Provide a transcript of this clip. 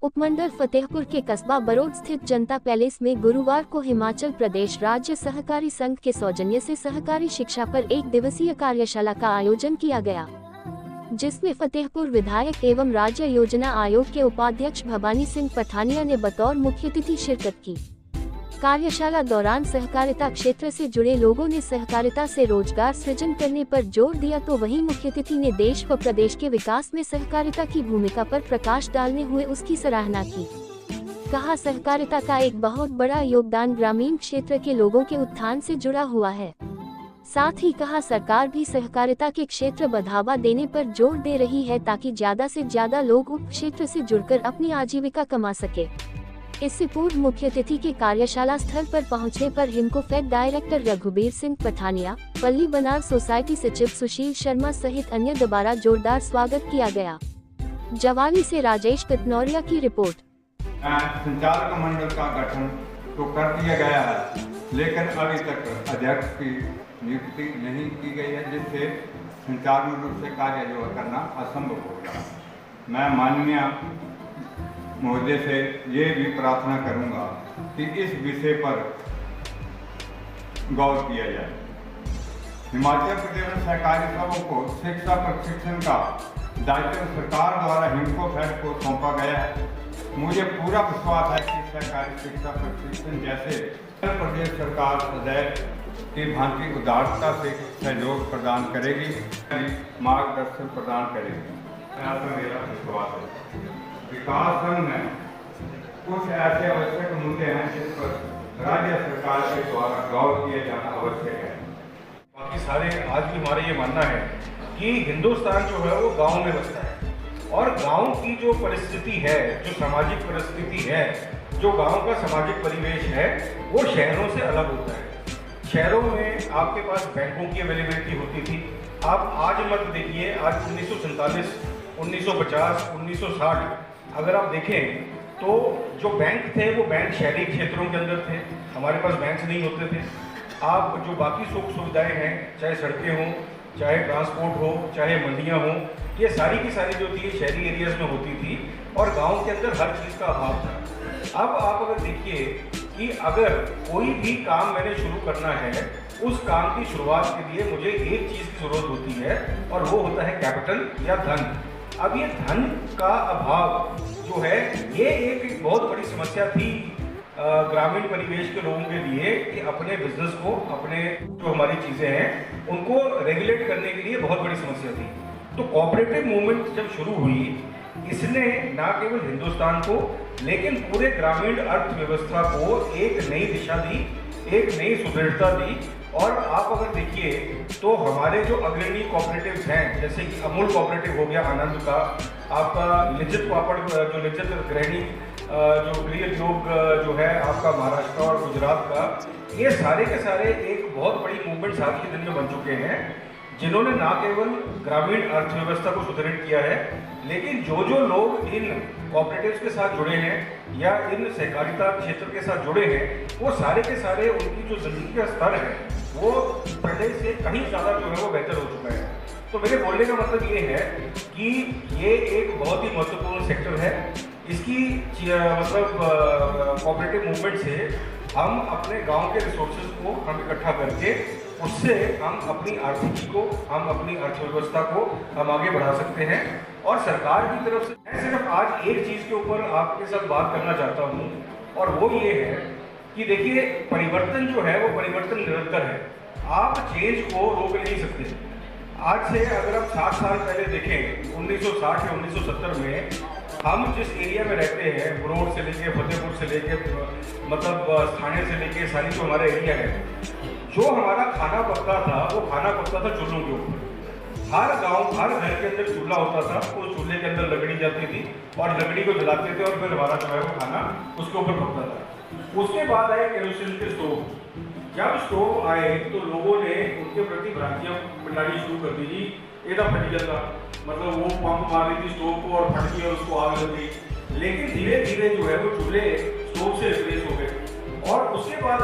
उपमंडल फतेहपुर के कस्बा बरोड स्थित जनता पैलेस में गुरुवार को हिमाचल प्रदेश राज्य सहकारी संघ के सौजन्य से सहकारी शिक्षा पर एक दिवसीय कार्यशाला का आयोजन किया गया, जिसमें फतेहपुर विधायक एवं राज्य योजना आयोग के उपाध्यक्ष भवानी सिंह पठानिया ने बतौर मुख्य अतिथि शिरकत की। कार्यशाला दौरान सहकारिता क्षेत्र से जुड़े लोगों ने सहकारिता से रोजगार सृजन करने पर जोर दिया, तो वहीं मुख्य अतिथि ने देश व प्रदेश के विकास में सहकारिता की भूमिका पर प्रकाश डालने हुए उसकी सराहना की। कहा, सहकारिता का एक बहुत बड़ा योगदान ग्रामीण क्षेत्र के लोगों के उत्थान से जुड़ा हुआ है। साथ ही कहा, सरकार भी सहकारिता के क्षेत्र बढ़ावा देने पर जोर दे रही है ताकि ज्यादा से ज्यादा लोग उप क्षेत्र से जुड़कर अपनी आजीविका कमा सके। इससे पूर्व मुख्य अतिथि के कार्यशाला स्थल पर पहुंचने पर हिमकोफेड डायरेक्टर रघुबीर सिंह पठानिया, पल्ली बनार सोसाइटी सचिव सुशील शर्मा सहित अन्य द्वारा जोरदार स्वागत किया गया। जवाली से राजेश कतनौरिया की रिपोर्ट। संचालक मंडल का गठन तो कर दिया गया है, लेकिन अभी तक अध्यक्ष की नियुक्ति नहीं की गई है, जिससे संचालक मंडल से कार्य जो करना असंभव हो गया। मैं माननीय महोदय से ये भी प्रार्थना करूंगा कि इस विषय पर गौर किया जाए। हिमाचल प्रदेश में सहकारी सभाओं को शिक्षा प्रशिक्षण का दायित्व सरकार द्वारा हिमकोफेड को सौंपा गया है। मुझे पूरा विश्वास है कि सहकारी शिक्षा प्रशिक्षण जैसे उत्तर प्रदेश सरकार सदैव की भांति उदारता से सहयोग प्रदान करेगी, मार्गदर्शन प्रदान करेगी। मेरा विश्वास है विकास संघ में कुछ ऐसे आवश्यक मुद्दे हैं जिस पर राज्य सरकार के द्वारा गौर किया जाना आवश्यक है। बाकी सारे आज भी हमारा ये मानना है कि हिंदुस्तान जो है वो गांव में बसता है, और गांव की जो परिस्थिति है, जो सामाजिक परिस्थिति है, जो गांव का सामाजिक परिवेश है, वो शहरों से अलग होता है। शहरों में आपके पास बैंकों की अवेलेबिलिटी होती थी। आप आज मत देखिए, आज 1947, 1950, 1960 अगर आप देखें तो जो बैंक थे वो बैंक शहरी क्षेत्रों के अंदर थे, हमारे पास बैंक नहीं होते थे। आप जो बाकी सुख सुविधाएं हैं, चाहे सड़कें हों, चाहे ट्रांसपोर्ट हो, चाहे मंडियां हों, ये सारी की सारी जो थी शहरी एरियाज में होती थी, और गांव के अंदर हर चीज़ का अभाव था। अब आप अगर देखिए कि अगर कोई भी काम मैंने शुरू करना है, उस काम की शुरुआत के लिए मुझे एक चीज़ की ज़रूरत होती है, और वो होता है कैपिटल या धन। अब ये धन का अभाव जो है, ये एक बहुत बड़ी समस्या थी ग्रामीण परिवेश के लोगों के लिए, कि अपने बिजनेस को, अपने जो हमारी चीज़ें हैं उनको रेगुलेट करने के लिए बहुत बड़ी समस्या थी। तो कोऑपरेटिव मूवमेंट जब शुरू हुई, इसने न केवल हिंदुस्तान को लेकिन पूरे ग्रामीण अर्थव्यवस्था को एक नई दिशा दी, एक नई सुदृढ़ता दी। और आप अगर देखिए तो हमारे जो अग्रणी कोऑपरेटिव्स हैं, जैसे कि अमूल कोऑपरेटिव हो गया आनंद का, आपका लिज्जत पापड़ जो लिज्जत गृहिणी जो गृह उद्योग जो है आपका महाराष्ट्र और गुजरात का, ये सारे के सारे एक बहुत बड़ी मूवमेंट आज के दिन में बन चुके हैं, जिन्होंने ना केवल ग्रामीण अर्थव्यवस्था को सुदृढ़ किया है, लेकिन जो जो लोग इन कोऑपरेटिव्स के साथ जुड़े हैं या इन सहकारिता क्षेत्र के साथ जुड़े हैं, वो सारे के सारे उनकी जो जिंदगी का स्तर है वो पहले से कहीं ज़्यादा जो है वो बेहतर हो चुका है। तो मेरे बोलने का मतलब ये है कि ये एक बहुत ही महत्वपूर्ण सेक्टर है। इसकी मतलब कोऑपरेटिव मूवमेंट से हम अपने गांव के रिसोर्सेज को हम इकट्ठा करके उससे हम अपनी आर्थिकी को, हम अपनी अर्थव्यवस्था को हम आगे बढ़ा सकते हैं। और सरकार की तरफ से मैं सिर्फ आज एक चीज़ के ऊपर आपके साथ बात करना चाहता हूँ, और वो ये है कि देखिए, परिवर्तन जो है वो परिवर्तन निरंतर है। आप चेंज को रोक नहीं सकते। आज से अगर आप 60 साल पहले देखें, 1960 या 1970 में हम जिस एरिया में रहते हैं, बरोड से लेके फतेहपुर से लेके मतलब थाने से लेके सारी जो हमारा एरिया है, जो हमारा खाना पकता था वो खाना पकता था चूल्हों के ऊपर। हर गांव, हर घर के अंदर चूल्हा होता था, उस चूल्हे के अंदर लकड़ी जाती थी और लकड़ी को जलाते थे, और फिर हमारा जो है वो खाना उसके ऊपर पकता था। उसके बाद आए केरोसिन के स्टोव। जब स्टोव आए तो लोगों ने उनके प्रति भ्रांतियाँ मिटानी शुरू कर दी। एकदम फट जाता, मतलब वो पंप मार रही थी स्टोव को और फट गई और उसको आग लग गई। लेकिन धीरे धीरे जो है वो चूल्हे स्टोव से रिप्लेस हो गए, और उसके बाद